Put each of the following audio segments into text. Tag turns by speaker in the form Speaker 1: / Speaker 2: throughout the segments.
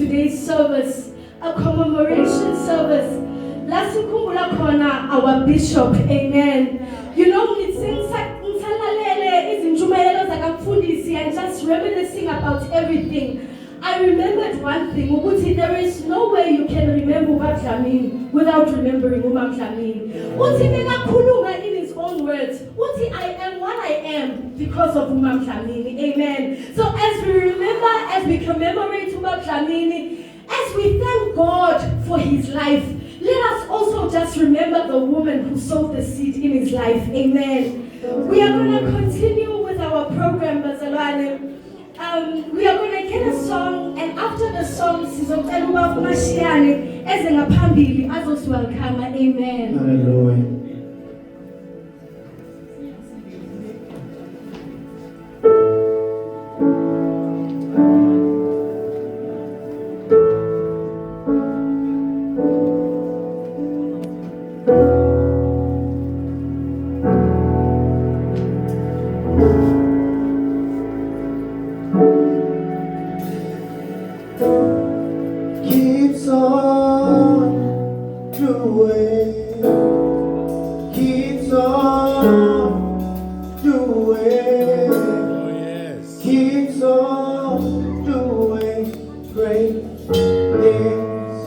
Speaker 1: today's service, a commemoration service. Lasikhumbula khona our bishop, amen. You know, and just reminiscing about everything. I remembered one thing, ukuthi there is no way you can remember Ubab Dlamini without remembering Ubab Dlamini. Uthi bekakhuluma in his own words, uthi I am what I am because of Ubab Dlamini, amen. So as we remember, as we commemorate Ubab Dlamini, as we thank God for his life, let us also just remember the woman who sowed the seed in his life, amen. We are going to continue with our program, Bazalwane. We are going to get a song, and after the song, sizocela uba uMashiyane eze ngaphambili azosiwelcome, amen.
Speaker 2: Hallelujah. Keeps on doing, keeps on doing,
Speaker 3: Oh, yes.
Speaker 2: keeps on doing great things.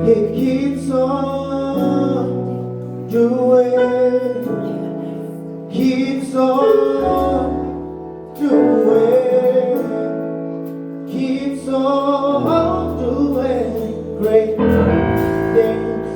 Speaker 2: He keeps on doing, keeps on doing, keeps on doing great things.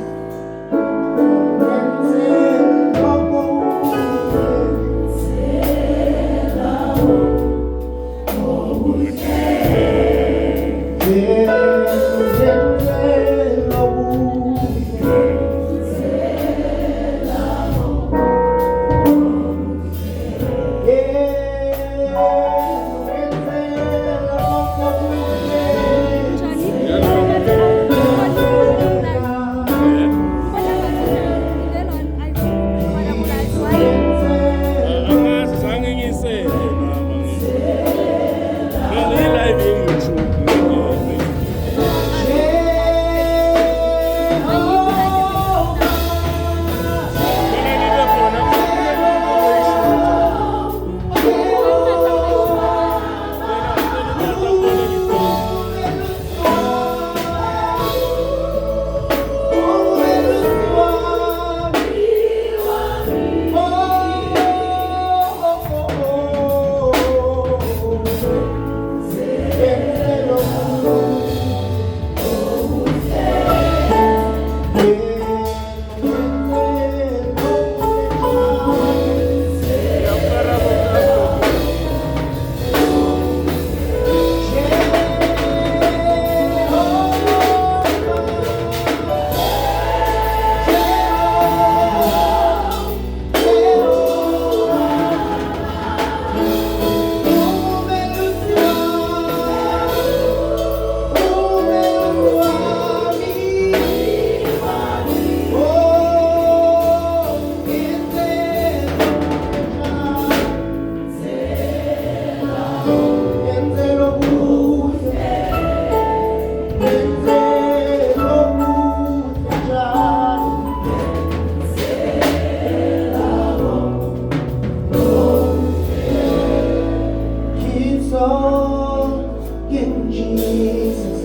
Speaker 2: Keeps on in Jesus.